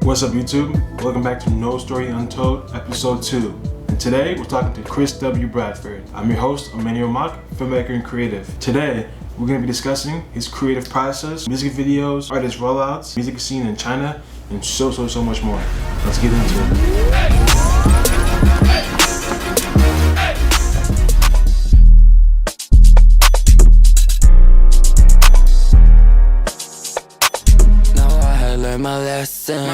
What's up, YouTube? Welcome back to No Story Untold, Episode 2. And today, we're talking to ChrisWBradford. I'm your host, Emmanuel Mock, filmmaker and creative. Today, we're going to be discussing his creative process, music videos, artist rollouts, music scene in China, and so much more. Let's get into it. My lesson,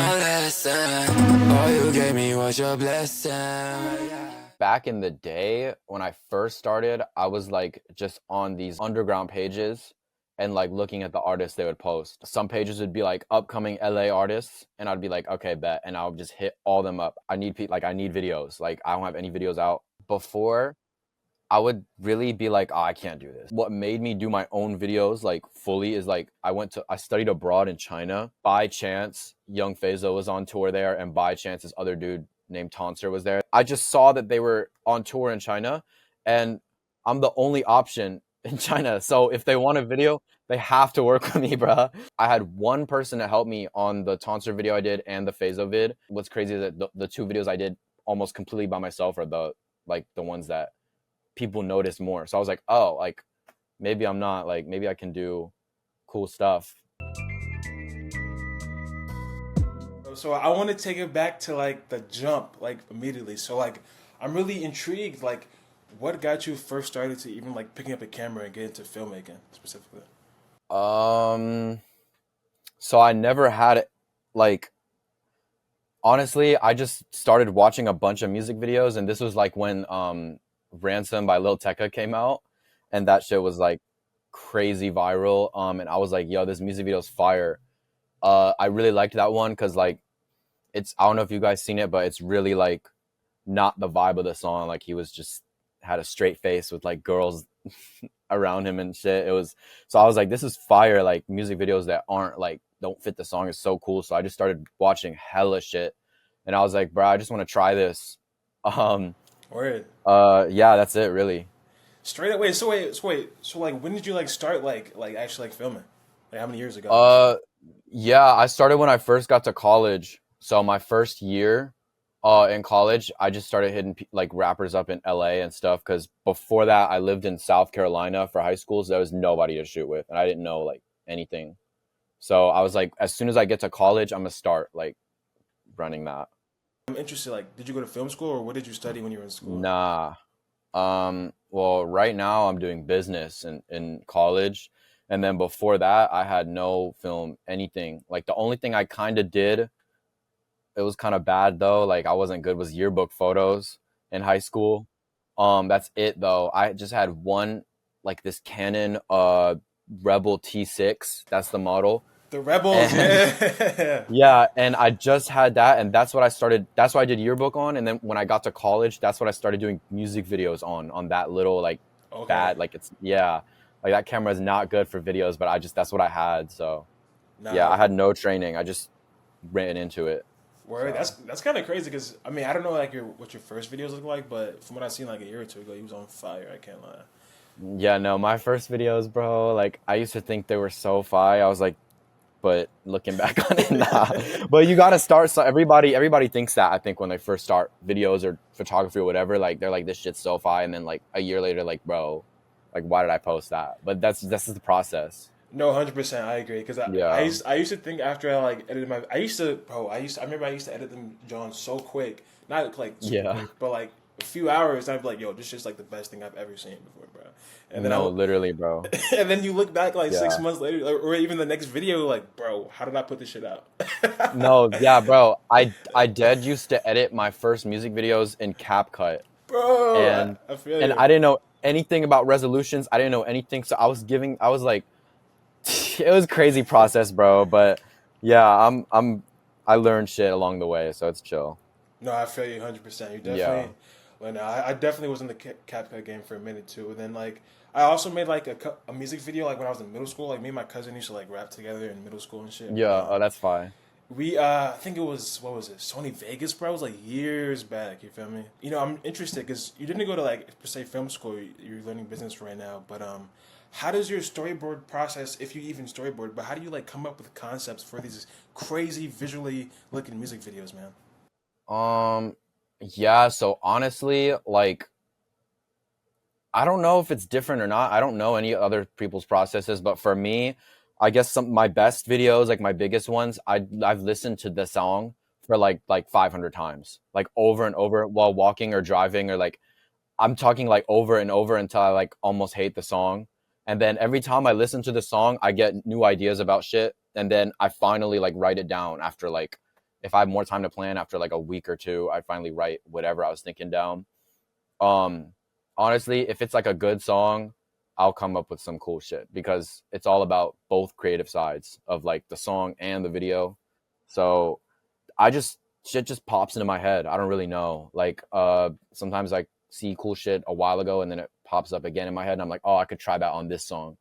all you gave me was your blessing. Back in the day when I first started, I was like just on these underground pages and like looking at the artists they would post. Some pages would be like upcoming LA artists, and I'd be like, okay, bet, and I would just hit all them up. I need videos. Like, I don't have any videos out. Before, I would really be like, oh, I can't do this. What made me do my own videos like fully is like I studied abroad in China. By chance, Young Feizo was on tour there, and by chance this other dude named Tonser was there. I just saw that they were on tour in China, and I'm the only option in China. So if they want a video, they have to work with me, bruh. I had one person to help me on the Tonser video I did and the Feizo vid. What's crazy is that the two videos I did almost completely by myself are the ones that people notice more. So I was like, oh, like maybe I'm not, like maybe I can do cool stuff. So I want to take it back to like the jump, like immediately. So like I'm really intrigued, like what got you first started to even like picking up a camera and get into filmmaking specifically? So I never had like, honestly, I just started watching a bunch of music videos, and this was like when Ransom by Lil Tecca came out, and that shit was like crazy viral. And I was like, yo, this music video is fire. I really liked that one because like I don't know if you guys seen it, but it's really like not the vibe of the song. Like, he was just had a straight face with like girls around him and shit. So I was like, this is fire. Like, music videos that aren't like don't fit the song is so cool. So I just started watching hella shit, and I was like, bro, I just want to try this. Word. Yeah, that's it, really. Straight away. So like when did you like start like actually like filming? Like how many years ago? Yeah, I started when I first got to college. So my first year in college, I just started hitting like rappers up in LA and stuff, because before that I lived in South Carolina for high school, so there was nobody to shoot with, and I didn't know like anything. So I was like, as soon as I get to college, I'm gonna start like running that. I'm interested, like, did you go to film school, or what did you study when you were in school? Nah. Well, right now I'm doing business in college. And then before that, I had no film, anything. Like, the only thing I kind of did, it was kind of bad though, like I wasn't good, was yearbook photos in high school. That's it though. I just had one, like this Canon Rebel T6. That's the model. The Rebels, and, yeah. Yeah, and I just had that, and that's what I did yearbook on. And then when I got to college, that's what I started doing music videos on that little like bad, like like that camera is not good for videos, but that's what I had. So yeah, I had no training. I just ran into it. Word. So that's kind of crazy, because I mean, I don't know like what your first videos look like, but from what I seen like a year or two ago, you was on fire. I can't lie. Yeah, no, my first videos, bro, like I used to think they were so fire. I was like, but looking back on it, nah. But you gotta start. So everybody thinks that, I think, when they first start videos or photography or whatever, like they're like, this shit's so fire, and then like a year later, like, bro, like why did I post that? But that's the process. No, 100%, I agree. Because I used to think after I like edited my, I remember I used to edit them, John, so quick, not like super quick, but like a few hours, I'd be like, yo, this is just like the best thing I've ever seen before, bro. And then literally, bro. And then you look back like 6 months later, or even the next video, like, bro, how did I put this shit out? No, yeah, bro. I did used to edit my first music videos in CapCut, bro. And I feel you. And I didn't know anything about resolutions. I didn't know anything, so I was like, it was a crazy process, bro. But yeah, I learned shit along the way, so it's chill. No, I feel you 100%. You definitely. Yeah. Well, no, I definitely was in the CapCut game for a minute too, and then like I also made like a music video like when I was in middle school. Like me and my cousin used to like rap together in middle school and shit. Yeah, oh, that's fine. We I think it was, what was it, Sony Vegas, bro. It was like years back. You feel me? You know, I'm interested because you didn't go to like per se film school. You're learning business right now, but how does your storyboard process, if you even storyboard, but how do you like come up with concepts for these crazy visually looking music videos, man? Um, yeah, so honestly, like I don't know if it's different or not. I don't know any other people's processes, but for me, I guess some my best videos, like my biggest ones, I've listened to the song for like 500 times, like over and over while walking or driving, or like I'm talking like over and over until I like almost hate the song. And then every time I listen to the song, I get new ideas about shit, and then I finally like write it down after like if I have more time to plan after like a week or two, I finally write whatever I was thinking down. Um, Honestly, if it's like a good song, I'll come up with some cool shit because it's all about both creative sides of like the song and the video. So I just shit just pops into my head. I don't really know. Like sometimes I see cool shit a while ago and then it pops up again in my head and I'm like, "Oh, I could try that on this song."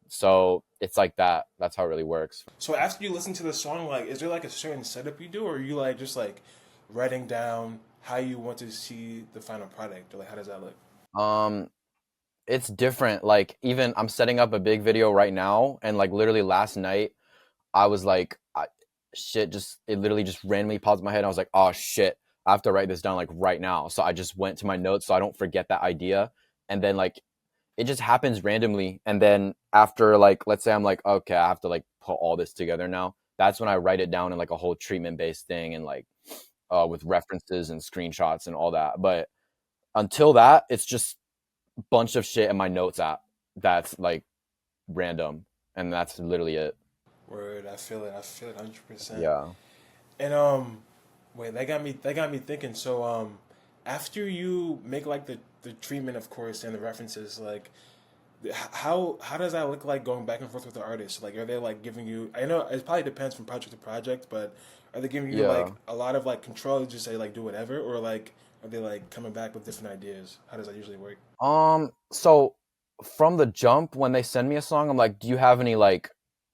So it's like that. That's how it really works. So after you listen to the song, like, is there like a certain setup you do, or are you like just like writing down how you want to see the final product, or like how does that look? Um it's different. Like even I'm setting up a big video right now and like literally last night I was like, shit, just it literally just randomly popped in my head. I was like, oh shit, I have to write this down like right now. So I just went to my notes so I don't forget that idea. And then like it just happens randomly. And then after like, let's say I'm like, okay, I have to like put all this together now. That's when I write it down in like a whole treatment based thing and like with references and screenshots and all that. But until that, it's just a bunch of shit in my notes app that's like random. And that's literally it. Word, I feel it. I feel it 100%. Yeah. And wait, that got me thinking. So after you make like the treatment, of course, and the references, like how does that look like going back and forth with the artist? Like, are they like giving you? I know it probably depends from project to project, but are they giving you like Yeah. a lot of like control to just say like do whatever, or like are they like coming back with different ideas? How does that usually work? So from the jump, when they send me a song, I'm like, do you have any like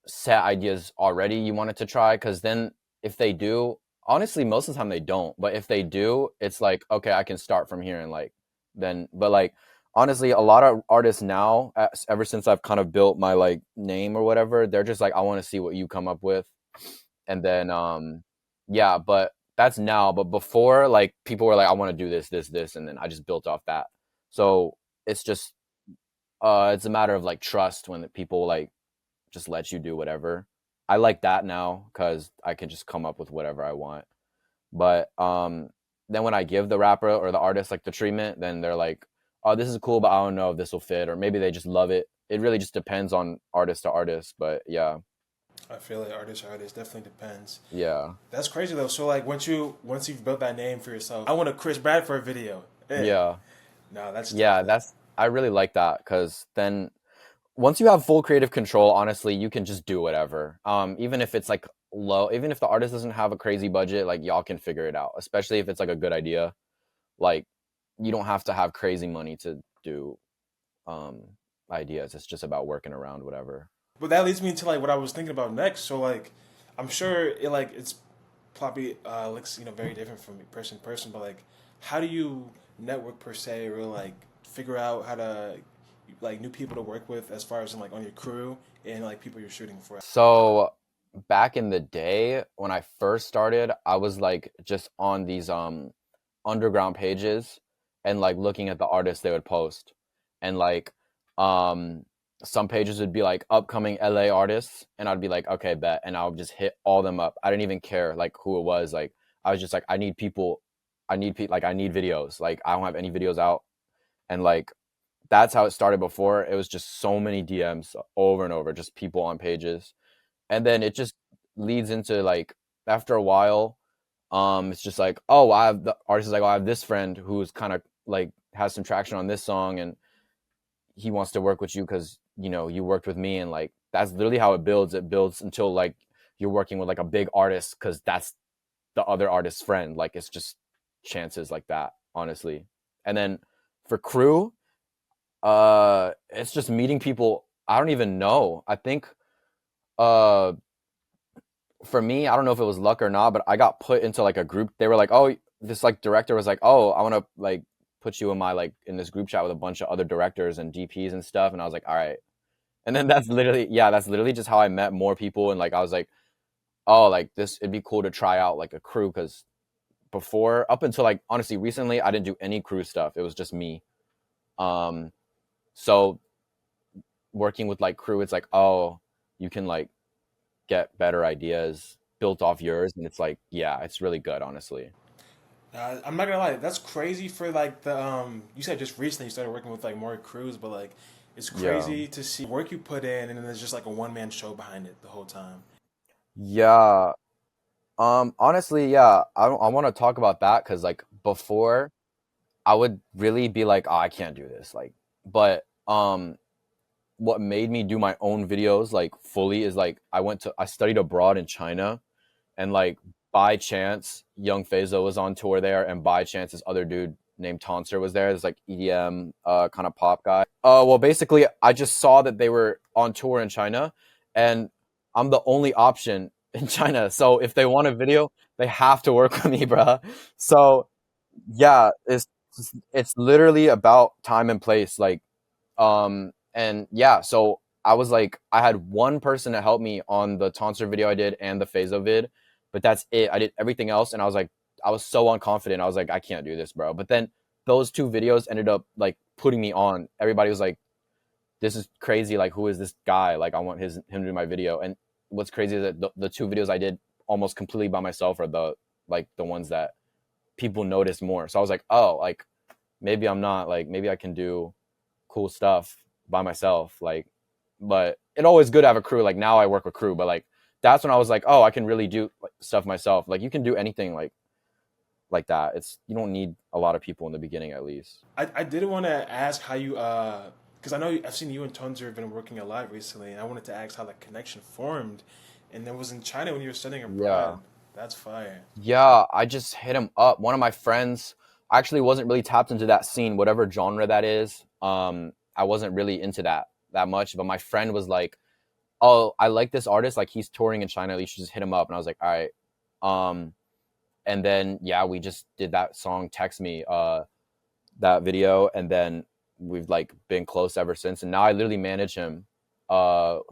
set ideas already you wanted to try? Because then if they do, honestly, most of the time they don't. But if they do, it's like, okay, I can start from here and like then. But like honestly, a lot of artists now, ever since I've kind of built my like name or whatever, they're just like, I want to see what you come up with, and then yeah. But that's now. But before, like people were like, I want to do this, and then I just built off that. So it's just it's a matter of like trust when the people like just let you do whatever. I like that now because I can just come up with whatever I want. But then when I give the rapper or the artist like the treatment, then they're like, oh, this is cool, but I don't know if this will fit, or maybe they just love it. It really just depends on artist to artist. But yeah. I feel like artist or artist definitely depends. Yeah. That's crazy though. So like once you've built that name for yourself, I want a Chris Bradford video. Yeah. No, that's Yeah, tough. that's I really like that because then once you have full creative control, honestly, you can just do whatever. Even if it's like low, even if the artist doesn't have a crazy budget, like y'all can figure it out. Especially if it's like a good idea. Like you don't have to have crazy money to do um ideas. It's just about working around whatever. But that leads me into like what I was thinking about next. So like, I'm sure it's probably looks very different from person to person. But like, how do you network per se, or like figure out how to like new people to work with as far as like on your crew and like people you're shooting for? So back in the day when I first started, I was like just on these underground pages and like looking at the artists they would post. And like um some pages would be like upcoming LA artists and I'd be like, okay, bet. And I would just hit all them up. I didn't even care like who it was. Like I was just like, I need people, like I need videos. Like I don't have any videos out. And like that's how it started before. It was just so many DMs over and over, just people on pages. And then it just leads into like after a while, it's just like, oh, I have the artist is like, oh, I have this friend who's kind of like has some traction on this song and he wants to work with you because you worked with me, and like that's literally how it builds until like you're working with like a big artist because that's the other artist's friend. Like it's just chances like that, honestly. And then for crew, it's just meeting people I don't even know. I think uh for me, I don't know if it was luck or not, but I got put into like a group. They were like, oh, this like director was like, oh, I want to like put you in my like in this group chat with a bunch of other directors and DPs and stuff. And I was like, all right. And then that's literally just how I met more people. And like I was like, oh, like this, it'd be cool to try out like a crew, because before, up until like honestly recently, I didn't do any crew stuff. It was just me. Um, so working with like crew, it's like, oh, you can like get better ideas built off yours, and it's like, yeah, it's really good, honestly. I'm not gonna lie, that's crazy for like the you said just recently you started working with like more crews, but like it's Yeah. crazy to see work you put in and then there's just like a one man show behind it the whole time. Yeah. Honestly, yeah, I want to talk about that, because like before I would really be like, oh, I can't do this. Like, but what made me do my own videos like fully is like I studied abroad in China, and like by chance Young Fazo was on tour there, and by chance this other dude named Tonser was there. This like EDM kind of pop guy. Well, basically I just saw that they were on tour in China, and I'm the only option in China. So if they want a video, they have to work with me, bruh. So yeah, it's literally about time and place. Like and yeah, so I was like, I had one person to help me on the Tonsor video I did and the Phaso vid, but that's it. I did everything else, and I was like, I was so unconfident. I was like, I can't do this, bro. But then those two videos ended up like putting me on. Everybody was like, this is crazy. Like, who is this guy? Like, I want him to do my video. And what's crazy is that the two videos I did almost completely by myself are the ones that people notice more. So I was like, oh, like maybe I'm not like, maybe I can do cool stuff by myself. Like, but it's always good to have a crew. Like now I work with crew, but like that's when I was like, oh, I can really do like, stuff myself. Like you can do anything like that. It's, you don't need a lot of people in the beginning, at least. I did want to ask how you because I know I've seen you and Tonser have been working a lot recently, and I wanted to ask how that connection formed, and it was in China when you were studying Yeah. abroad. That's fire. Yeah, I just hit him up. One of my friends, I actually wasn't really tapped into that scene, whatever genre that is. I wasn't really into that much, but my friend was like, "Oh, I like this artist. Like he's touring in China. You should just hit him up." And I was like, "All right." And then yeah, we just did that song "Text Me," that video, and then we've like been close ever since. And now I literally manage him,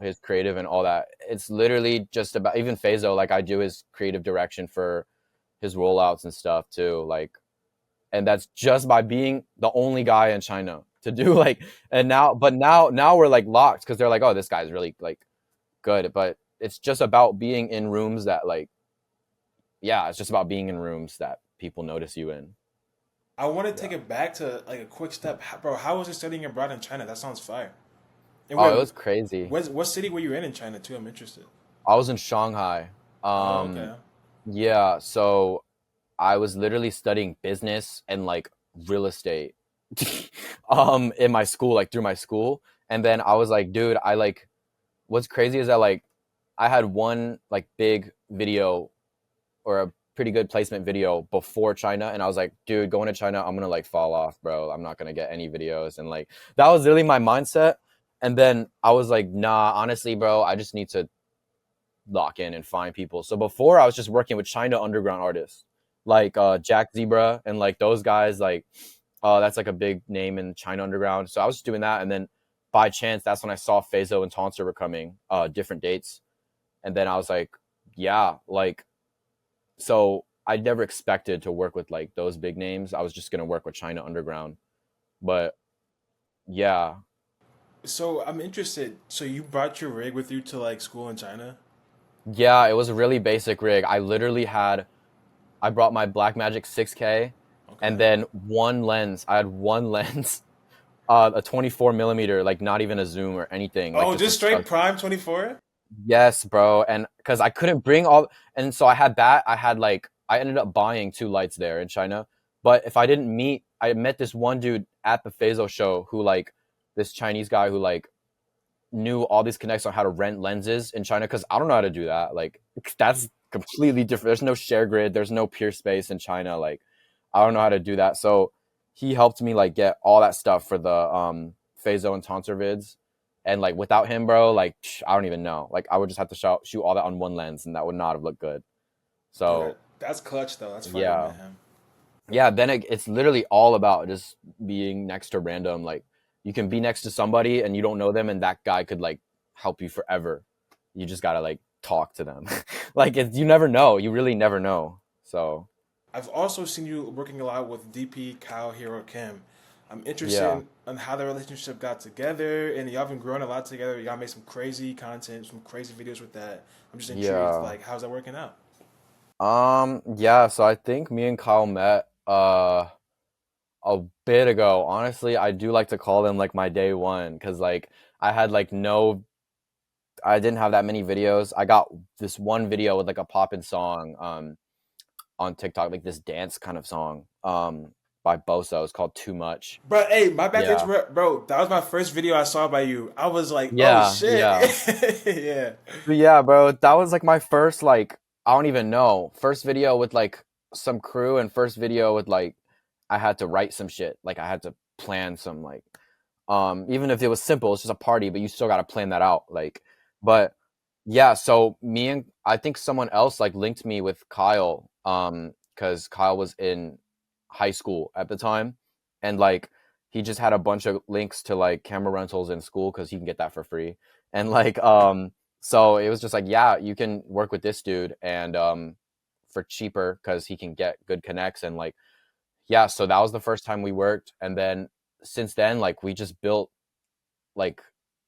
his creative and all that. It's literally just about, even Fazo, like I do his creative direction for his rollouts and stuff too. Like, and that's just by being the only guy in China to do like, and now we're like locked, because they're like, oh, this guy's really like good. But it's just about being in rooms that like, yeah, it's just about being in rooms that people notice you in. I want to take Yeah. it back to like a quick step, bro. How was it studying abroad in China? That sounds fire. And Oh, it wait, was crazy. what city were you in China too? I'm interested. I was in Shanghai. Oh, okay. Yeah, so I was literally studying business and like real estate in my school, like through my school. And then I was like, dude, I like, what's crazy is that like I had one like big video, or a pretty good placement video before China, and I was like, dude, going to China, I'm gonna like fall off, bro. I'm not gonna get any videos. And like that was really my mindset. And then I was like, nah, honestly, bro, I just need to lock in and find people. So before I was just working with China underground artists like Jack Zebra and like those guys, like that's like a big name in China underground. So I was just doing that, and then by chance that's when I saw Fazo and Tonser were coming, different dates. And then I was like, yeah, like, so I never expected to work with like those big names. I was just gonna work with China underground. But yeah. So I'm interested. So you brought your rig with you to like school in China? Yeah, it was a really basic rig. I brought my Blackmagic 6K, and Okay. then one lens. I had one lens, a 24 millimeter, like not even a zoom or anything, like Oh, just just straight prime 24? yes, bro. And because I couldn't bring all, and so I had that. I had like, I ended up buying two lights there in China. But if I didn't meet, I met this one dude at the Phaso show who like, this Chinese guy who like knew all these connects on how to rent lenses in China, because I don't know how to do that. Like that's completely different. There's no share grid. There's no peer space in China. Like I don't know how to do that. So he helped me like get all that stuff for the Phaso and Tonsor vids. And like without him, bro, like I don't even know. Like I would just have to shoot all that on one lens, and that would not have looked good. Dude, So that's clutch though. That's fire, yeah, man. yeah. Then it's literally all about just being next to random like you can be next to somebody and you don't know them, and that guy could like help you forever. You just gotta like talk to them. Like you never know. You really never know. So I've also seen you working a lot with DP Kyleherokim. I'm interested yeah, in how the relationship got together, and y'all been growing a lot together. Y'all made some crazy content, some crazy videos with that. I'm just intrigued, yeah. like, how's that working out? Yeah, so I think me and Kyle met a bit ago. Honestly, I do like to call them like my day one, because like I had like I didn't have that many videos. I got this one video with like a poppin' song on TikTok, like this dance kind of song by Boso. It's called Too Much. Bro, hey, my bad to Yeah. interrupt, bro. That was my first video I saw by you. I was like, oh Yeah, shit, yeah. yeah. But yeah, bro, that was like my first, like, I don't even know, first video with like some crew, and first video with like I had to write some shit. Like I had to plan some like even if it was simple, it's just a party, but you still got to plan that out. Like, but yeah, so me and I think someone else like linked me with Kyle, because Kyle was in high school at the time, and like he just had a bunch of links to like camera rentals in school because he can get that for free, and like so it was just like, yeah, you can work with this dude, and for cheaper because he can get good connects, and like, yeah, so that was the first time we worked, and then since then, like, we just built like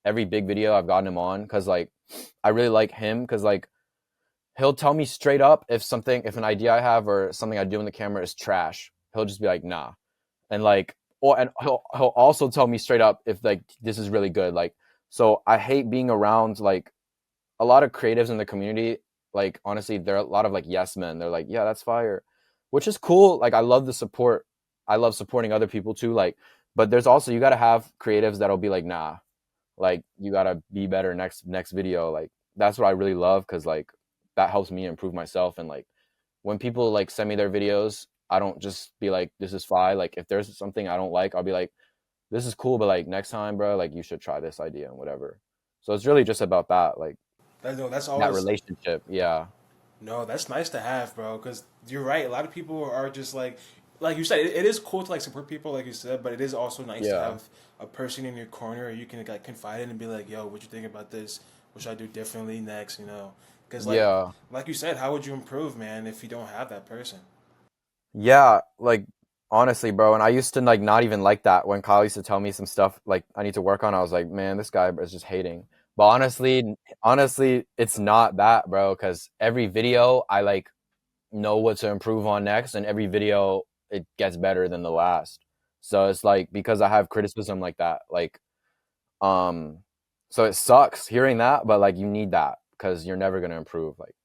every big video I've gotten him on, because like I really like him, because like he'll tell me straight up if an idea I have or something I do in the camera is trash. He'll just be like, nah. And like, or and he'll also tell me straight up if like this is really good. Like, so I hate being around like a lot of creatives in the community. Like, honestly, there are a lot of like yes men. They're like, yeah, that's fire, which is cool. Like, I love the support. I love supporting other people too. Like, but there's also, you got to have creatives that'll be like, nah, like you got to be better next video. Like, that's what I really love, because like that helps me improve myself. And like when people like send me their videos, I don't just be like, this is fine. Like, if there's something I don't like, I'll be like, this is cool, but like next time, bro, like you should try this idea and whatever. So it's really just about that, like That's that always relationship. Yeah. no. That's nice to have, bro. Because you're right. A lot of people are just like you said. It is cool to like support people, like you said, but it is also nice to Yeah. have a person in your corner you can like confide in and be like, yo, what you think about this? What should I do differently next? You know, because Yeah. like you said, how would you improve, man, if you don't have that person? Yeah. Like, honestly, bro. And I used to like not even like that when Kyle used to tell me some stuff like I need to work on. I was like, man, this guy is just hating. But honestly, it's not that, bro. Because every video I like know what to improve on next, and every video it gets better than the last. So it's like, because I have criticism like that, like um so it sucks hearing that, but like you need that, because you're never gonna improve like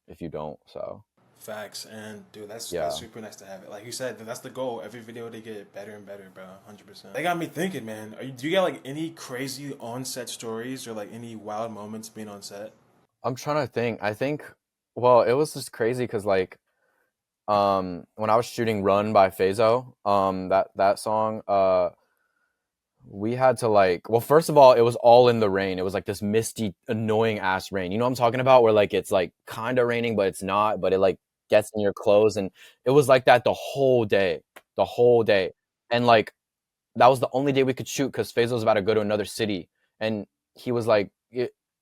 if you don't. So Facts, and dude, that's yeah. super nice to have it. Like you said, that's the goal. Every video they get better and better, bro. 100%. They got me thinking, man. Do you got like any crazy on-set stories or like any wild moments being on set? I'm trying to think. I think, well, it was just crazy because like when I was shooting Run by Phaso, that song, we had to like, well, first of all, it was all in the rain. It was like this misty, annoying ass rain. You know what I'm talking about? Where like it's like kind of raining, but it's not, but it like gets in your clothes. And it was like that the whole day, the whole day. And like that was the only day we could shoot, because Faisal was about to go to another city. And he was like,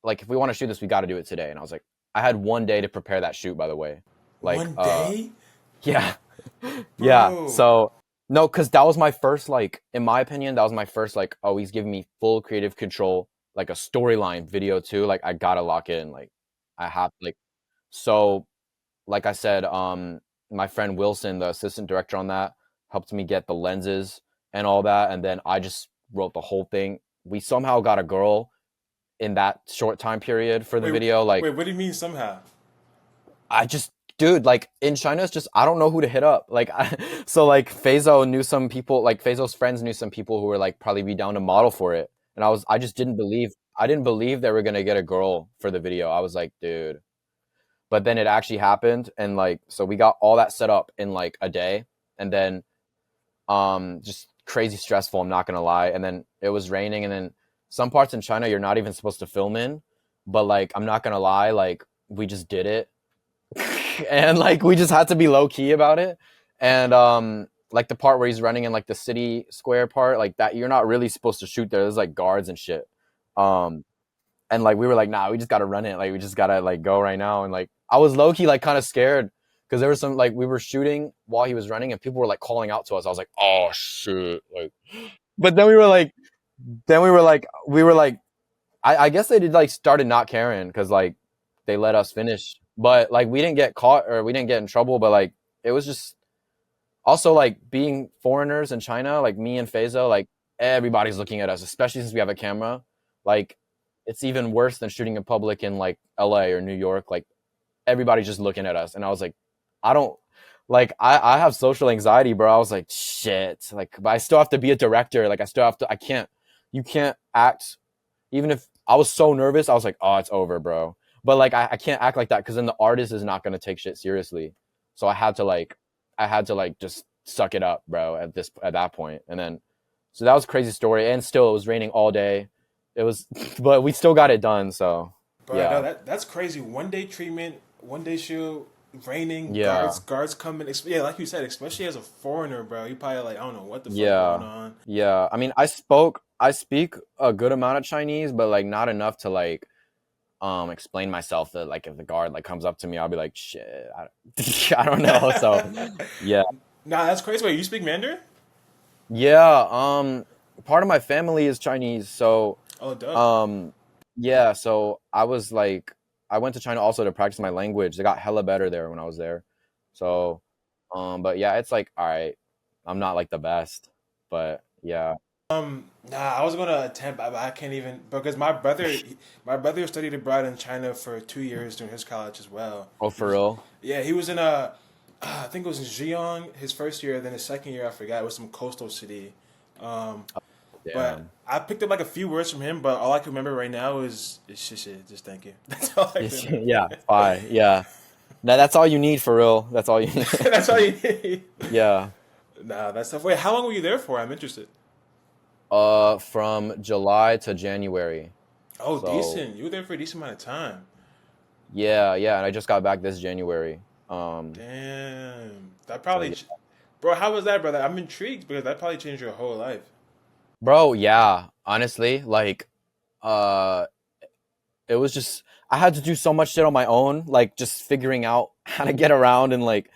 like, if we want to shoot this, we got to do it today. And I was like, I had one day to prepare that shoot, by the way. Like, One day, yeah. Yeah. bro. So no, because that was my first, like, in my opinion, that was my first, like, oh, he's giving me full creative control, like a storyline video too. Like, I gotta lock in. Like, I have like, so like I said, my friend Wilson, the assistant director on that, helped me get the lenses and all that, and then I just wrote the whole thing. We somehow got a girl in that short time period for the Wait, video. Like, wait. What do you mean somehow? I just, dude, like in China, it's just, I don't know who to hit up. Like, so like Feizo knew some people, like Feizo's friends knew some people who were like probably be down to model for it. And I just I didn't believe they were going to get a girl for the video. I was like, dude, but then it actually happened. And like, so we got all that set up in like a day, and then, just crazy stressful. I'm not going to lie. And then it was raining, and then some parts in China, you're not even supposed to film in, but like, I'm not going to lie. Like, we just did it. And like we just had to be low key about it. And like the part where he's running in like the city square part, like that you're not really supposed to shoot there. There's like guards and shit. And like we were like, nah, we just gotta run it. Like we just gotta like go right now. And like I was low key like kind of scared because there was some like we were shooting while he was running and people were like calling out to us. I was like, oh shit. Like, but then we were like, I guess they did like started not caring because like they let us finish. But like we didn't get caught or we didn't get in trouble. But like it was just also like being foreigners in China, like me and Faizo, like everybody's looking at us, especially since we have a camera. Like it's even worse than shooting in public in like LA or New York. Like everybody's just looking at us. And I was like, I don't like I have social anxiety, bro. I was like, shit. Like, but I still have to be a director. Like you can't act. Even if I was so nervous, I was like, oh, it's over, bro. But like I can't act like that because then the artist is not gonna take shit seriously. So I had to like just suck it up, bro, at that point. And then so that was a crazy story. And still it was raining all day. It was but we still got it done, so Bro, yeah. no, that's crazy. 1 day treatment, 1 day shoot, raining, Yeah. guards coming. Yeah, like you said, especially as a foreigner, bro, you probably like, I don't know what the fuck Yeah. going on. Yeah. I mean I speak a good amount of Chinese, but like not enough to like explain myself that like if the guard like comes up to me, I'll be like, shit, I don't know. So yeah. Nah, that's crazy. Wait, you speak Mandarin? Yeah, part of my family is Chinese, so Oh, dope. yeah, so I went to China also to practice my language. They got hella better there when I was there. So, but yeah, it's like, all right, I'm not like the best, but yeah. Nah, I was gonna attempt, but I can't even because my brother studied abroad in China for 2 years during his college as well. Oh, for real? Yeah, he was in I think it was in Zhejiang his first year, then his second year I forgot it was some coastal city. Um, but Damn. I picked up like a few words from him, but all I can remember right now is shit. Just thank you. That's all I can remember. Yeah, bye. Yeah. That's all you need for real. That's all you need. That's all you need. Yeah. Nah, that's tough. Wait, how long were you there for? I'm interested. From July to January. Oh, So decent. You were there for a decent amount of time. yeah, and I just got back this January. Damn. That So probably, yeah. bro. How was that, brother? I'm intrigued because that probably changed your whole life. Bro, yeah, honestly, like, uh, it was just I had to do so much shit on my own, like just figuring out how to get around and like,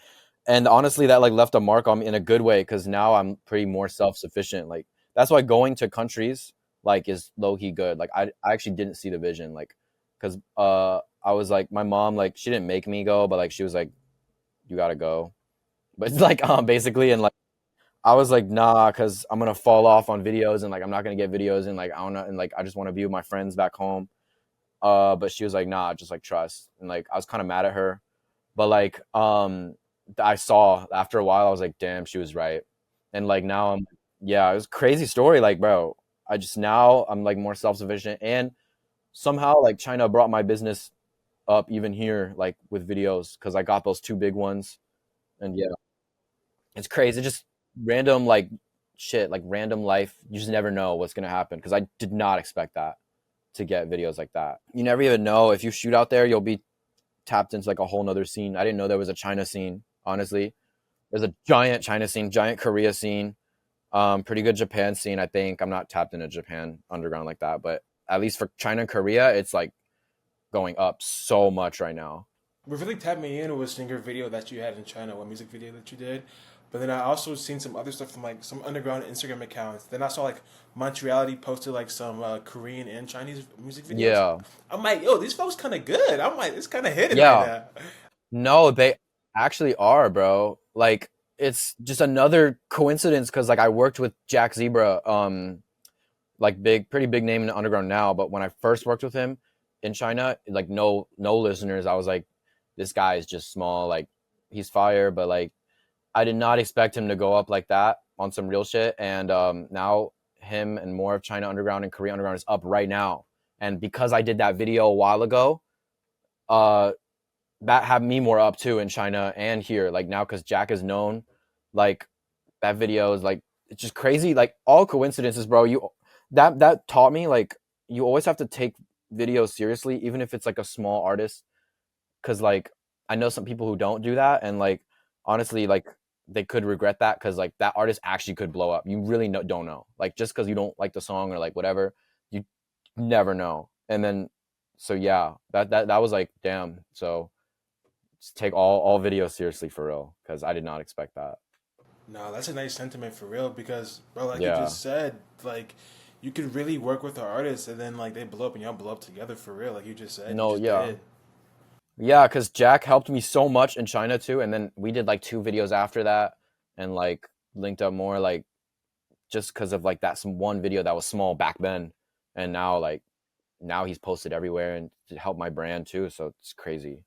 and honestly, that like left a mark on me in a good way because now I'm pretty more self-sufficient. Like that's why going to countries like is low key good. Like I actually didn't see the vision, like, because I was like my mom like she didn't make me go, but like she was like you gotta go, but it's like basically and like. I was like, nah, because I'm gonna fall off on videos and like I'm not gonna get videos and like I don't know and like I just want to be with my friends back home. But she was like, nah, just like trust. And like I was kind of mad at her. But like I saw after a while, I was like, damn, she was right. And like now yeah, it was a crazy story. Like, bro, now I'm like more self-sufficient and somehow like China brought my business up even here, like with videos, because I got those two big ones. And yeah, it's crazy. Just random like shit, like random life. You just never know what's gonna happen because I did not expect that to get videos like that. You never even know if you shoot out there, you'll be tapped into like a whole nother scene. I didn't know there was a China scene. Honestly, there's a giant China scene, giant Korea scene, pretty good Japan scene. I think I'm not tapped into Japan underground like that, but at least for China and Korea, it's like going up so much right now. What really tapped me in was seeing your video that you had in China, one music video that you did. But then I also seen some other stuff from like some underground Instagram accounts. Then I saw like Montreality posted like some Korean and Chinese music videos. Yeah. I'm like, yo, these folks kind of good. I'm like, it's kind of hitting right Yeah. now. No, they actually are, bro. Like it's just another coincidence because like I worked with Jack Zebra, like pretty big name in the underground now. But when I first worked with him in China, like no listeners, I was like, this guy is just small. Like he's fire, but like I did not expect him to go up like that on some real shit. And now him and more of China underground and Korea underground is up right now. And because I did that video a while ago, uh, that had me more up too in China and here. Like now, because Jack is known, like that video is like it's just crazy. Like all coincidences, bro. That taught me like you always have to take videos seriously, even if it's like a small artist. Because like I know some people who don't do that, and like honestly, like they could regret that, because like that artist actually could blow up. You really don't know. Like just because you don't like the song or like whatever, you never know. And then so yeah, that was like, damn. So just take all videos seriously for real, because I did not expect that. No, that's a nice sentiment for real because, bro, like you Yeah. just said, like you could really work with the artist and then like they blow up and y'all blow up together for real. Like you just said, you No, just yeah. did. Yeah, because Jack helped me so much in China too. And then we did like 2 videos after that, and like linked up more, like just because of like that some one video that was small back then. And now like now he's posted everywhere and to help my brand too. So it's crazy.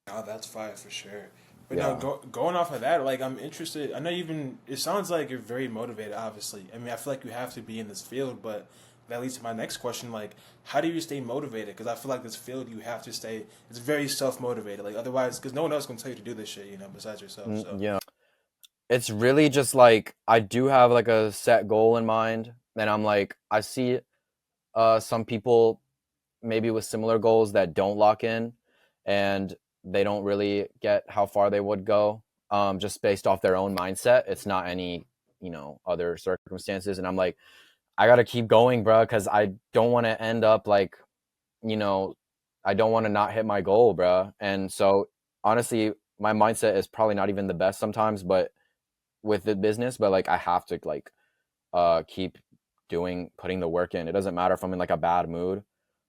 Oh, that's fire for sure. But now Yeah. going off of that, like I'm interested. I know you've been. It sounds like you're very motivated. Obviously, I mean, I feel like you have to be in this field. But that leads to my next question: like, how do you stay motivated? Because I feel like this field, you have to stay. It's very self motivated. Like otherwise, because no one else can tell you to do this shit, besides yourself. So Yeah. It's really just like I do have like a set goal in mind, and I'm like I see some people maybe with similar goals that don't lock in, and they don't really get how far they would go, just based off their own mindset. It's not any other circumstances. And I'm like, I gotta keep going, bro, because I don't want to end up like, you know I don't want to not hit my goal, bro. And so honestly, my mindset is probably not even the best sometimes, but with the business, but like I have to like keep putting the work in. It doesn't matter if I'm in like a bad mood.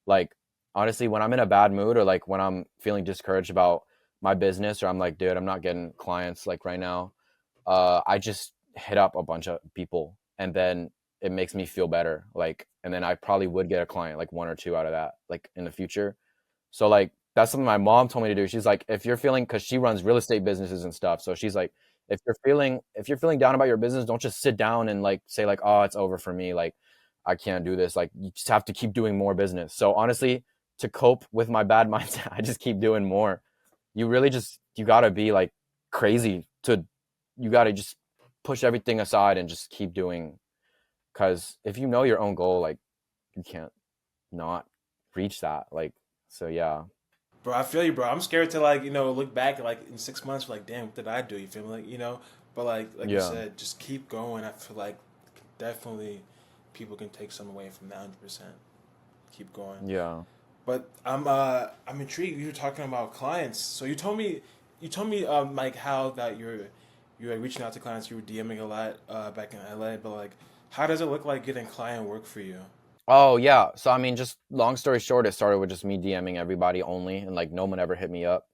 Like honestly, when I'm in a bad mood, or like when I'm feeling discouraged about my business, or I'm like, dude, I'm not getting clients like right now, I just hit up a bunch of people, and then it makes me feel better. Like, and then I probably would get a client, like 1 or 2 out of that, like in the future. So like that's something my mom told me to do. She's like, if you're feeling, because she runs real estate businesses and stuff. So she's like, if you're feeling down about your business, don't just sit down and like say like, oh, it's over for me. Like I can't do this. Like you just have to keep doing more business. So honestly, to cope with my bad mindset, I just keep doing more. You gotta be like crazy to, you gotta just push everything aside and just keep doing. Cause if you know your own goal, like you can't not reach that. Like, so yeah. bro, I feel you, bro. I'm scared to like look back like in 6 months, like damn, what did I do? You feel me? Like but like you Yeah. said, just keep going. I feel like definitely people can take some away from that 100%. Keep going. Yeah. But I'm intrigued. You were talking about clients, so you told me like how that you're like reaching out to clients. You were DMing a lot back in LA, but like how does it look like getting client work for you? Oh yeah. So I mean, just long story short, it started with just me DMing everybody only, and like no one ever hit me up.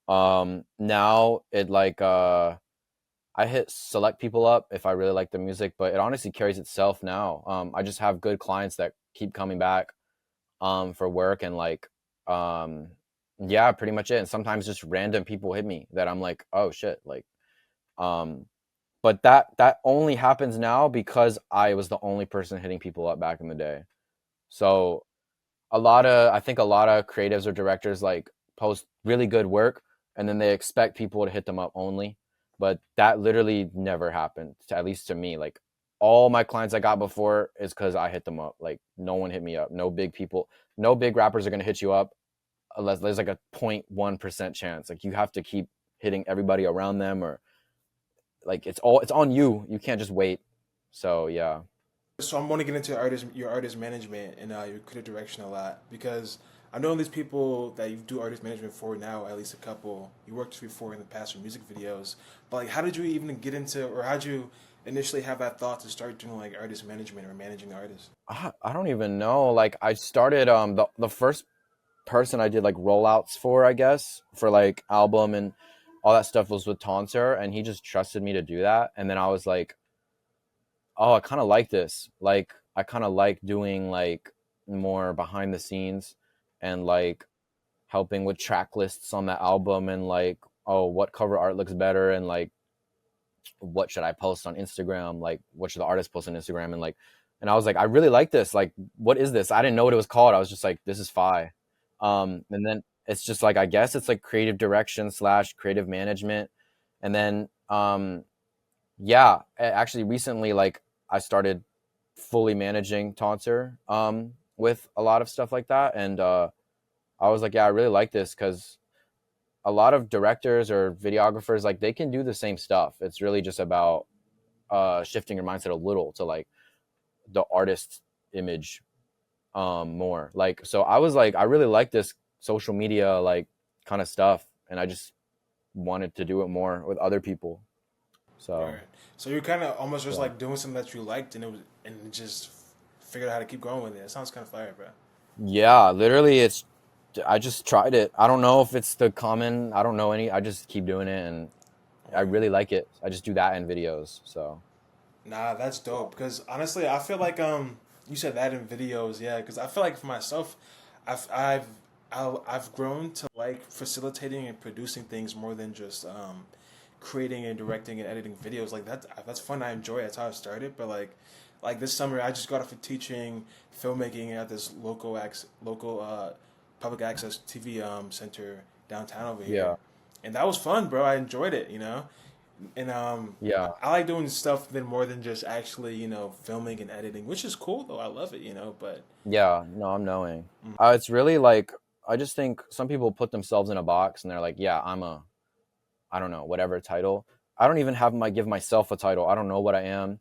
Now it like I hit select people up if I really like the music, but it honestly carries itself now. I just have good clients that keep coming back for work, and like um yeah, pretty much it. And sometimes just random people hit me that I'm like, oh shit, like um but that only happens now because I was the only person hitting people up back in the day. So I think a lot of creatives or directors like post really good work, and then they expect people to hit them up only. But that literally never happened, at least to me. Like all my clients I got before is because I hit them up. Like no one hit me up. No big rappers are gonna hit you up unless there's like a 0.1% chance. Like you have to keep hitting everybody around them, or like it's on you. You can't just wait. So yeah. So I'm want to get into your artist management and your creative direction a lot because I know these people that you do artist management for now, at least a couple. You worked before in the past for music videos, but like, how did you even get into, or how did you initially have that thought to start doing like artist management or managing artists? I don't even know. Like I started the first person I did like rollouts for, I guess, for like album and all that stuff was with Tonser, and he just trusted me to do that. And then I was like, oh, I kind of like this. Like I kind of like doing like more behind the scenes, and like helping with track lists on the album, and like, oh, what cover art looks better, and like what should I post on Instagram? Like what should the artist post on Instagram? And like, and I was like, I really like this. Like, what is this? I didn't know what it was called. I was just like, this is fi. And then it's just like, I guess it's like creative direction / creative management. And then, yeah, actually recently, like I started fully managing Tonser, with a lot of stuff like that. And, I was like, yeah, I really like this. 'Cause a lot of directors or videographers, like they can do the same stuff. It's really just about shifting your mindset a little to like the artist's image more. Like, so I was like, I really like this social media like kind of stuff, and I just wanted to do it more with other people. So Right. So you're kind of almost just yeah. like doing something that you liked, and it was, and just figured out how to keep going with it. It sounds kind of fire, bro. Yeah, literally I just tried it. I don't know if it's the common, I don't know any, I just keep doing it and I Right. really like it. I just do that in videos. So Nah, that's dope. Because honestly, I feel like you said that in videos, yeah. Because I feel like for myself, I've I've I've grown to like facilitating and producing things more than just creating and directing and editing videos. Like that's fun. I enjoy it. That's how I started. But like this summer, I just got off of teaching filmmaking at this local public access TV center downtown over yeah, here, and that was fun, bro. I enjoyed it. And yeah, I like doing stuff then more than just actually filming and editing, which is cool though. I love it, but yeah. No, I'm knowing. It's really like, I just think some people put themselves in a box and they're like, yeah, I don't know, whatever title. I don't even give myself a title. I don't know what I am.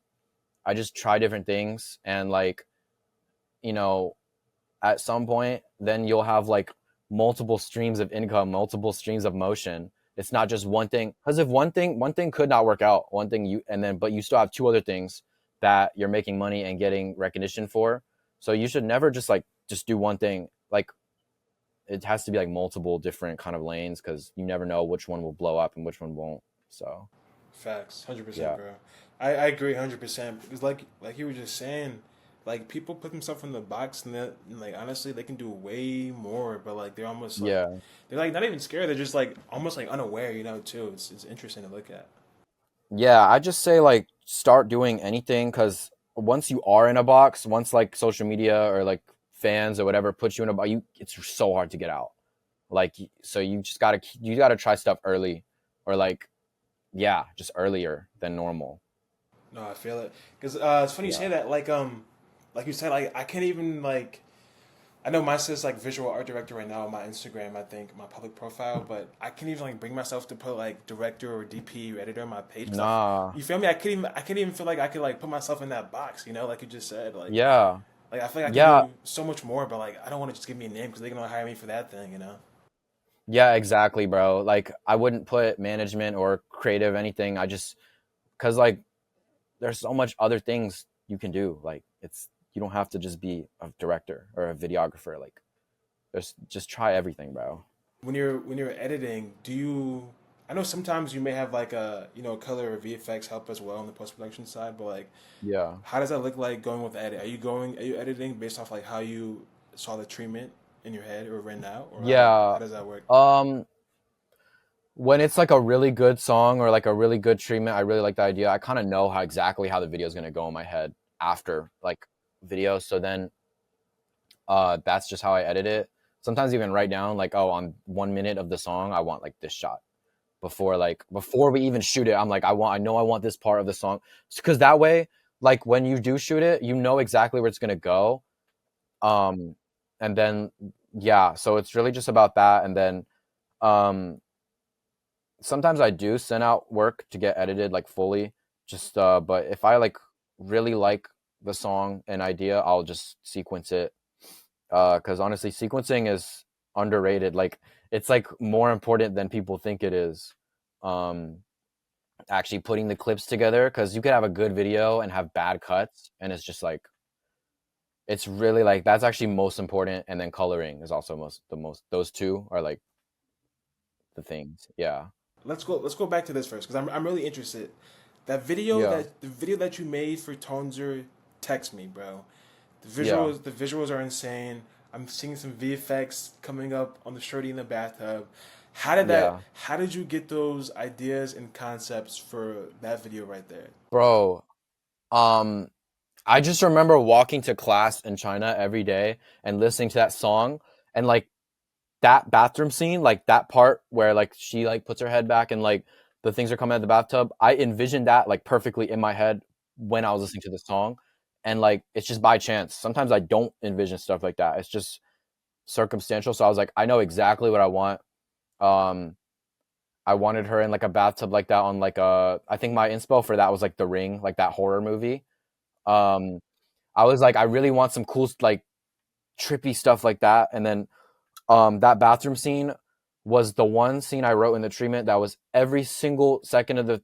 I just try different things and like, you know, at some point, then you'll have like multiple streams of income, multiple streams of motion. It's not just one thing. Because if one thing could not work out, one thing but you still have two other things that you're making money and getting recognition for. So you should never just do one thing. Like it has to be like multiple different kind of lanes because you never know which one will blow up and which one won't. So facts, 100%, yeah, bro. I agree 100% because like you were just saying, like people put themselves in the box and like honestly they can do way more, but like they're almost like yeah. they're like not even scared. They're just like almost like unaware, too. It's interesting to look at. Yeah, I just say like start doing anything because once you are in a box, once like social media or like fans or whatever puts you in a box, it's so hard to get out. Like so you gotta try stuff early, or like yeah, just earlier than normal. No, I feel it because it's funny you Yeah, say that. Like you said, like I can't even like. I know mine says like visual art director right now on my Instagram. I think my public profile, but I can't even like bring myself to put like director or DP or editor on my page. nah, You feel me? I can't even feel like I could like put myself in that box. Like you just said. yeah, Like I feel like I can yeah, do so much more, but like I don't want to just give me a name because they're gonna hire me for that thing. yeah, exactly, bro. Like I wouldn't put management or creative anything. I just because like there's so much other things you can do. Like you don't have to just be a director or a videographer. Like just try everything, bro. When you're editing, do you? I know sometimes you may have like a color or VFX help as well on the post production side, but like Yeah. how does that look like going with edit? Are you editing based off like how you saw the treatment in your head or written out, or how Yeah. does that work? Um when it's like a really good song or like a really good treatment, I really like the idea. I kind of know how the video is going to go in my head after like video. So then that's just how I edit it. Sometimes even write down like, oh, on 1 minute of the song, I want like this shot. Before we even shoot it, I'm like, I want this part of the song. Because that way, like when you do shoot it, you know exactly where it's gonna go. Um and then yeah, so it's really just about that. And then um sometimes I do send out work to get edited like fully. Just but if I like really like the song and idea, I'll just sequence it. Because honestly, sequencing is underrated. Like it's like more important than people think it is. Um Actually putting the clips together, because you could have a good video and have bad cuts, and it's just like it's really like that's actually most important, and then coloring is also most those two are like the things. Yeah, Let's go back to this first because I'm really interested. yeah, The video that you made for Tonzer, text me, bro. yeah, The visuals are insane. I'm seeing some VFX coming up on the shorty in the bathtub. yeah, How did you get those ideas and concepts for that video right there? bro. um I just remember walking to class in China every day and listening to that song, and like that bathroom scene, like that part where like she like puts her head back and like the things are coming out of the bathtub. I envisioned that like perfectly in my head when I was listening to the song. And like it's just by chance. Sometimes I don't envision stuff like that. It's just circumstantial. So I was like, I know exactly what I want. I wanted her in like a bathtub like that on like a, I think my inspo for that was like The Ring, like that horror movie. Um, I was like, I really want some cool like trippy stuff like that. And then that bathroom scene was the one scene I wrote in the treatment that was every single second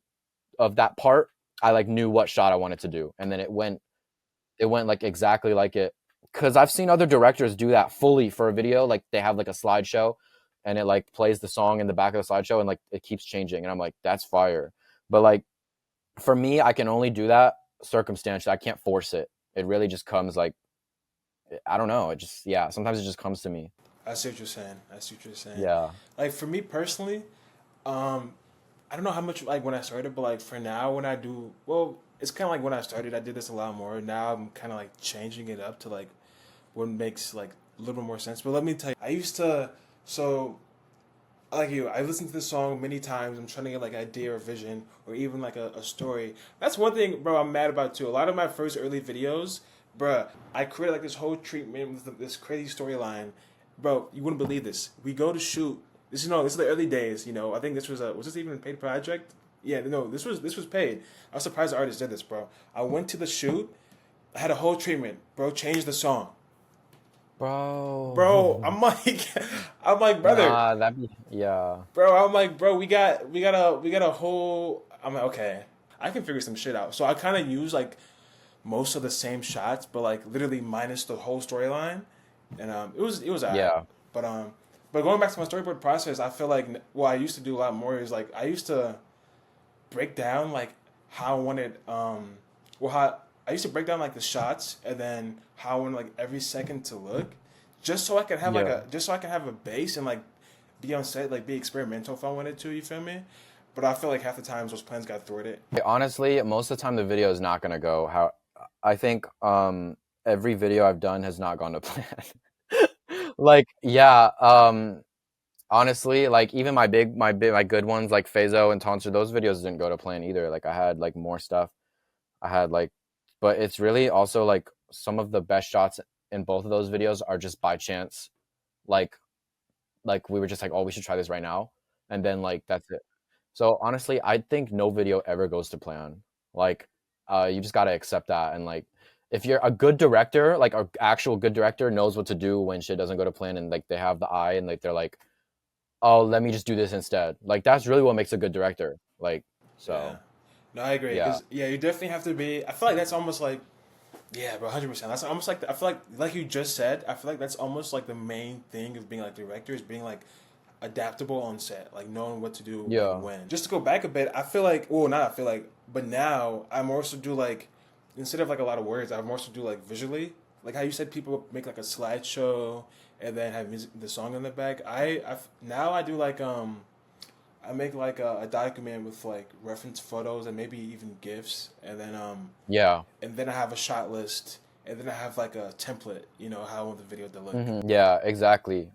of that part. I like knew what shot I wanted to do, and then it went like exactly like it. Because I've seen other directors do that fully for a video, like they have like a slideshow, and it like plays the song in the back of the slideshow, and like it keeps changing, and I'm like, that's fire. But like for me, I can only do that circumstantially. I can't force it. It really just comes like, I don't know. It just, yeah. Sometimes it just comes to me. I see what you're saying. I see what you're saying. Yeah. Like for me personally, I don't know how much like when I started, but like for now when I do, well, it's kind of like when I started, I did this a lot more. Now I'm kind of like changing it up to like what makes like a little bit more sense. But let me tell you, I used to, so like you, I listened to this song many times. I'm trying to get like idea or vision or even like a story. That's one thing, bro, I'm mad about too. A lot of my first early videos, bro, I created like this whole treatment with this crazy storyline. Bro, you wouldn't believe this. We go to shoot. This this is the early days. I think this was this even a paid project? Yeah, no, this was paid. I was surprised the artist did this, bro. I went to the shoot. I had a whole treatment, bro. Changed the song. Bro, Bro. I'm like, brother, Nah, that'd be, yeah. bro. I'm like, bro, we got a whole. I'm like, okay, I can figure some shit out. So I kind of use like most of the same shots, but like literally minus the whole storyline, and it was alright. Yeah. But going back to my storyboard process, I feel like what I used to do a lot more is like I used to break down like how I wanted well how I used to break down like the shots and then how I wanted like every second to look, just so I could have like Yeah. a just so I can have a base and like be on set, like be experimental if I wanted to. You feel me? But I feel like half the times those plans got thwarted. Honestly, most of the time the video is not gonna go how I think every video I've done has not gone to plan. Like, yeah, honestly, like even my good ones like Phaso and Tonsor, those videos didn't go to plan either. Like I had like more stuff. I had like, but it's really also like some of the best shots in both of those videos are just by chance. Like we were just like, oh, we should try this right now, and then like that's it. So honestly, I think no video ever goes to plan. Like, you just gotta accept that, and like, if you're a good director, like an actual good director knows what to do when shit doesn't go to plan, and like they have the eye, and like they're like, oh, let me just do this instead. Like that's really what makes a good director. Like, Yeah. so No, I agree. yeah, Because yeah, you definitely have to be. I feel like that's almost like yeah, bro, 100%. That's almost like I feel like you just said. I feel like that's almost like the main thing of being like director is being like adaptable on set, like knowing what to do like yeah, when. Just to go back a bit, I feel like well, not I feel like, but now I more so do like instead of like a lot of words, I more so do like visually, like how you said people make like a slideshow and then have music, the song in the back. Now I do like I make like a document with like reference photos and maybe even gifs, yeah, and then I have a shot list, and then I have like a template. How I want the video to look. yeah, exactly.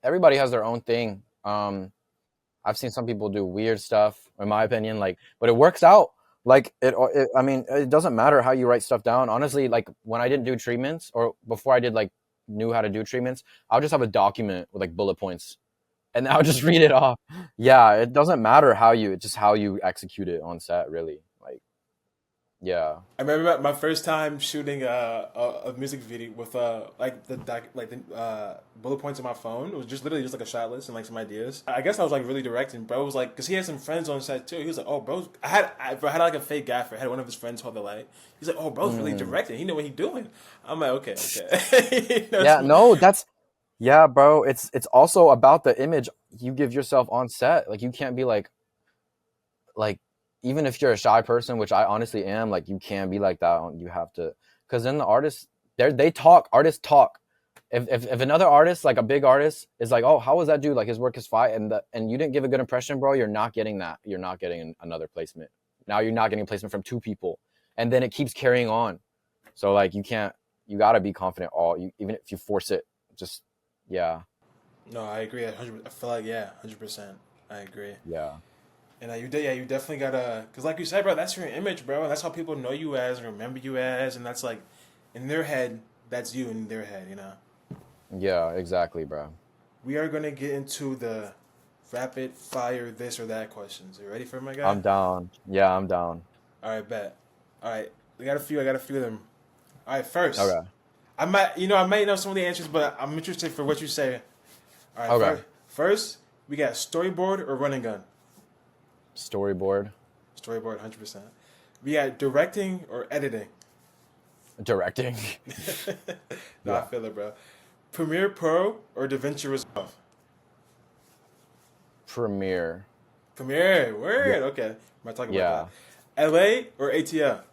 Everybody has their own thing. I've seen some people do weird stuff, in my opinion, like, but it works out. Like I mean, it doesn't matter how you write stuff down. Honestly, like when I didn't do treatments or before I did like knew how to do treatments, I'll just have a document with like bullet points and I'll just read it off. Yeah, it doesn't matter it's just how you execute it on set, really. Like, yeah. I remember my first time shooting a music video with like the bullet points on my phone. It was just literally just like a shot list and like some ideas. I guess I was like really directing. Bro was like, cause he had some friends on set too. He was like, oh, bro, I had like a fake gaffer. I had one of his friends hold the light. He's like, oh, bro's really directing. He know what he doing. I'm like, okay, okay. Yeah, no, that's yeah, bro. It's also about the image you give yourself on set. Like you can't be like even if you're a shy person, which I honestly am, like you can't be like that. You have to, because then the artists artists talk. If another artist, like a big artist, is like, oh, how was that dude? Like his work is fine, and you didn't give a good impression, bro. You're not getting that. You're not getting another placement. Now you're not getting a placement from two people, and then it keeps carrying on. So like you can't. You gotta be confident. Even if you force it, just yeah, No, I agree. 100. I feel like yeah, 100%. I agree. yeah, You definitely gotta, cause like you said, bro, that's your image, bro, and that's how people know you as and remember you as, and that's like, in their head, that's you in their head. yeah, exactly, bro. We are gonna get into the rapid fire this or that questions. Are you ready for it, my guy? I'm down. Yeah, I'm down. All right, bet. All right, I got a few. I got a few of them. All right, first, Okay. I might know some of the answers, but I'm interested for what you say. All right, Okay. first, we got storyboard or running gun. Storyboard. Storyboard, 100%. We got directing or editing. Directing. No, I feel it, bro. Premiere Pro or DaVinci Resolve. Premiere. Premiere, word. Yeah. Okay, I'm gonna talk Yeah. about that. LA or ATL.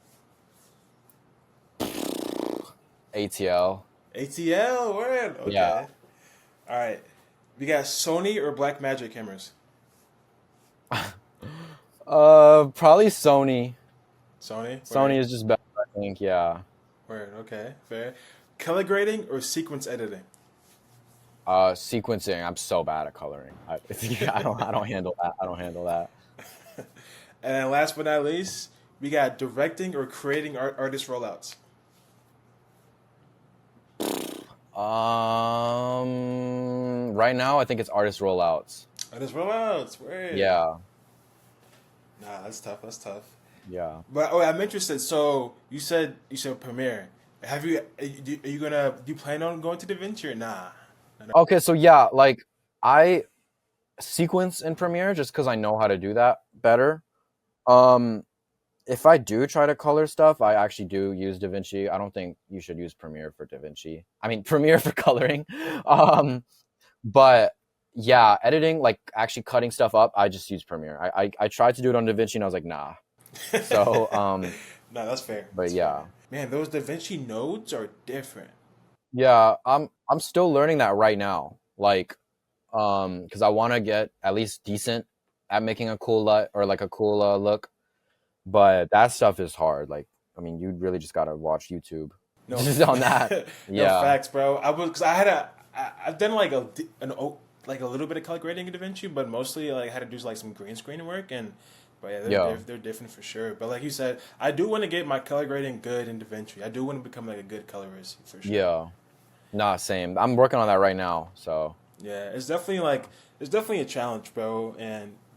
ATL. ATL, word. Okay. Yeah. All right. We got Sony or Blackmagic cameras. Probably Sony. Sony. Sony Word. is just better, I think. Yeah. Word. Okay. Fair. Color grading or sequence editing. Sequencing. I'm so bad at coloring. I don't handle that. I don't handle that. And then last but not least, we got directing or creating artist rollouts. Right now I think it's artist rollouts. Artist rollouts. Word. Yeah. Nah, that's tough. That's tough. Yeah. But I'm interested. So you said Premiere. Have you? Are you gonna? Do you plan on going to DaVinci or nah? Okay, so yeah, like I sequence in Premiere just because I know how to do that better. If I do try to color stuff, I actually do use DaVinci. I don't think you should use Premiere for DaVinci. I mean Premiere for coloring. But yeah, editing, like actually cutting stuff up, I just use Premiere. I tried to do it on DaVinci and I was like, nah. So No, that's fair. but That's yeah. fair. Man, those DaVinci nodes are different. Yeah, I'm still learning that right now. Like, because I want to get at least decent at making a cool LUT or like a cool look, but that stuff is hard. Like, I mean, you really just gotta watch YouTube No, on that. no Yeah, facts, bro. I've done like like a little bit of color grading in DaVinci, but mostly like I had to do like some green screen work but yeah, they're different for sure. But like you said, I do want to get my color grading good in DaVinci. I do want to become like a good colorist for sure. yeah. Nah, same. I'm working on that right now. So Yeah, it's definitely a challenge, bro.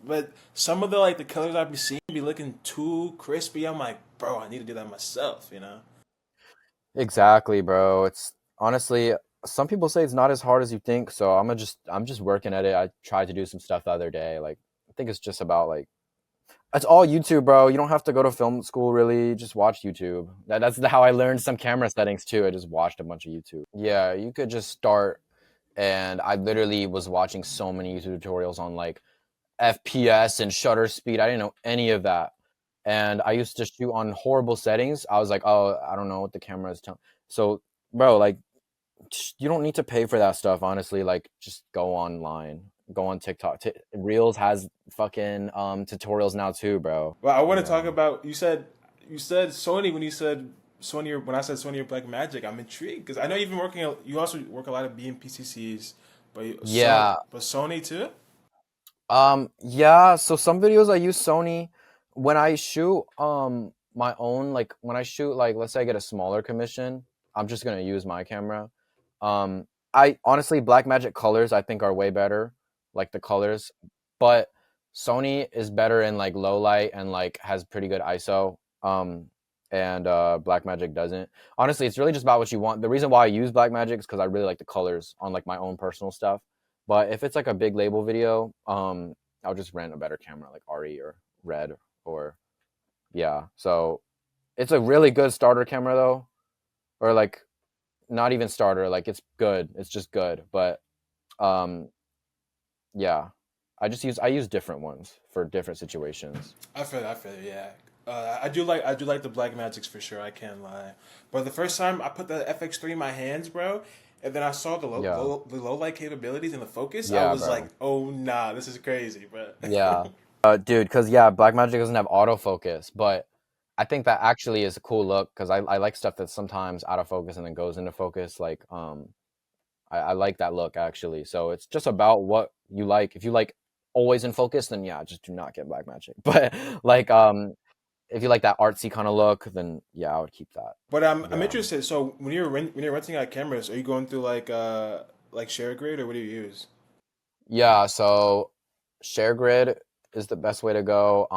But some of the colors I be seeing be looking too crispy. I'm like, bro, I need to do that myself, you know? exactly, bro. It's honestly, some people say it's not as hard as you think. So I'm just working at it. I tried to do some stuff the other day. Like, I think it's just about like. It's all YouTube, bro. You don't have to go to film school, really. Just watch YouTube. That's how I learned some camera settings, too. I just watched a bunch of YouTube. Yeah, you could just start, and I literally was watching so many YouTube tutorials on, like, FPS and shutter speed. I didn't know any of that. And I used to shoot on horrible settings. I was like, oh, I don't know what the camera is telling. So, bro, like, you don't need to pay for that stuff, honestly. Like, just go online. Go on TikTok. Reels has fucking tutorials now too, bro. Well, I want to talk about you said Sony when you said Sony or when I said Sony or Blackmagic. I'm intrigued because I know you also work a lot of BMPCCs, but Yeah. But Sony too. Yeah. So some videos I use Sony when I shoot my own, like when I shoot like let's say I get a smaller commission, I'm just gonna use my camera. I honestly Blackmagic colors I think are way better. Like the colors, but Sony is better in like low light and like has pretty good ISO. And Blackmagic doesn't. Honestly, it's really just about what you want. The reason why I use Blackmagic is because I really like the colors on like my own personal stuff. But if it's like a big label video, I'll just rent a better camera like RE or Red or yeah. So it's a really good starter camera though, or like not even starter. Like it's good. It's just good, but yeah, I use different ones for different situations. I feel it, yeah. I do like the Blackmagics for sure. I can't lie. But the first time I put the FX3 in my hands, bro, and then I saw the low light capabilities and the focus, Yeah, I was bro. like, oh nah, this is crazy, bro. Yeah, dude, because Blackmagic doesn't have autofocus, but I think that actually is a cool look because I like stuff that's sometimes out of focus and then goes into focus. Like I like that look actually. So it's just about what you like. If you like always in focus, then yeah, just do not get Blackmagic. But like if you like that artsy kind of look, then yeah, I would keep that. But I'm interested. So when you're renting out cameras, are you going through like ShareGrid or what do you use? Yeah, so ShareGrid is the best way to go.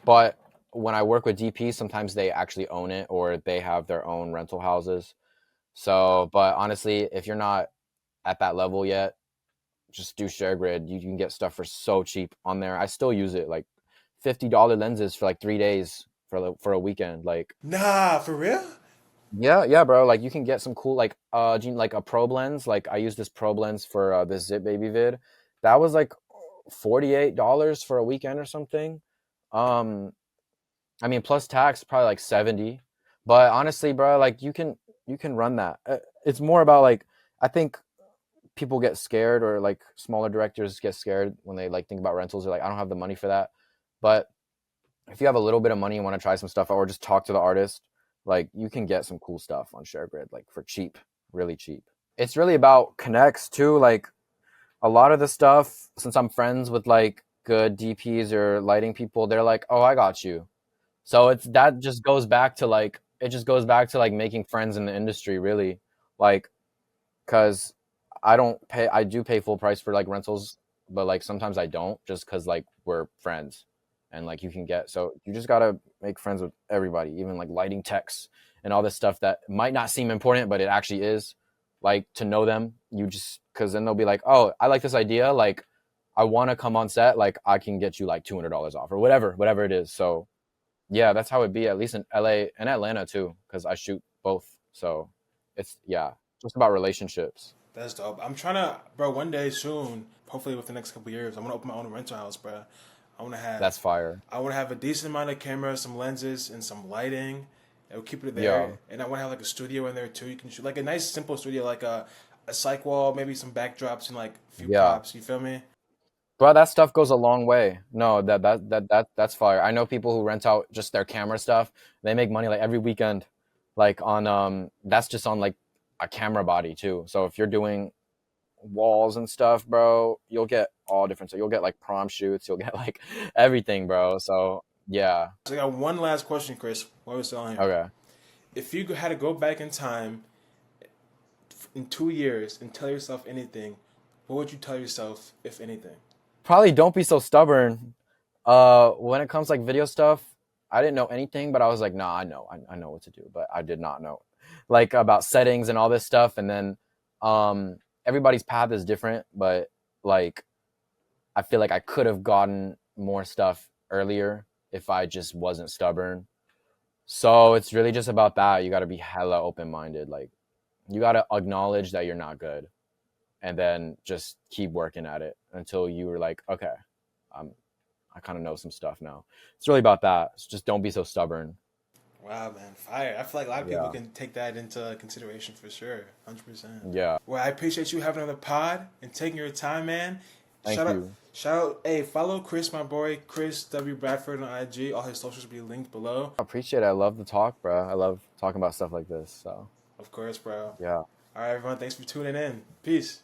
But when I work with DPs, sometimes they actually own it or they have their own rental houses. So, but honestly, if you're not at that level yet, just do ShareGrid. You can get stuff for so cheap on there. I still use it, like $50 lenses for like 3 days for a weekend. Like, Nah, for real? yeah, bro. Like you can get some cool like like a probe lens. Like I use this probe lens for this Zip Baby vid. That was like $48 for a weekend or something. Um, I mean plus tax probably like 70. But honestly, bro, like you can run that. It's more about like I think people get scared or like smaller directors get scared when they like think about rentals. They're like, I don't have the money for that. But if you have a little bit of money and want to try some stuff or just talk to the artist, like you can get some cool stuff on ShareGrid, like for cheap, really cheap. It's really about connects too. Like a lot of the stuff, since I'm friends with like good DPs or lighting people, they're like, oh, I got you. So it's that just goes back to like, it just goes back to like making friends in the industry, really. Like, cause I do pay full price for like rentals, but like sometimes I don't just cause like we're friends and like you can get, so you just gotta make friends with everybody, even like lighting techs and all this stuff that might not seem important, but it actually is. Like to know them, you just, cause then they'll be like, oh, I like this idea. Like I want to come on set. Like I can get you like $200 off or whatever it is. So yeah, that's how it'd be at least in LA and Atlanta too, cause I shoot both. So it's, yeah, just about relationships. That's dope. I'm trying to, bro. One day soon, hopefully within the next couple years, I'm gonna open my own rental house, bro. I want to have, That's fire. I want to have a decent amount of cameras, some lenses, and some lighting. And we'll keep it Yeah. there. And I want to have like a studio in there too. You can shoot like a nice simple studio, like a cyc wall, maybe some backdrops and like a few Yeah. props. You feel me? Bro, that stuff goes a long way. No, that's fire. I know people who rent out just their camera stuff. They make money like every weekend. Like on that's just on like a camera body too. So if you're doing walls and stuff, bro, you'll get all different. So you'll get like prom shoots, you'll get like everything, bro. So yeah. So I got one last question, Chris. While we're still on here, Okay. if you had to go back in time in 2 years and tell yourself anything, what would you tell yourself, if anything? Probably don't be so stubborn. When it comes like video stuff, I didn't know anything, but I was like, nah, I know what to do, but I did not know like about settings and all this stuff. And then everybody's path is different, but like I feel like I could have gotten more stuff earlier if I just wasn't stubborn. So it's really just about that. You got to be hella open-minded. Like you got to acknowledge that you're not good and then just keep working at it until you were like, okay, I kind of know some stuff now. It's really about that. It's just don't be so stubborn. Wow, man, fire! I feel like a lot of people Yeah. can take that into consideration for sure, 100%. Yeah. Well, I appreciate you having another pod and taking your time, man. Thank Shout out, you. shout out, hey, follow Chris, my boy, Chris W. Bradford on IG. All his socials will be linked below. I appreciate it. I love the talk, bro. I love talking about stuff like this. So, Of course, bro. yeah. All right, everyone, thanks for tuning in. Peace.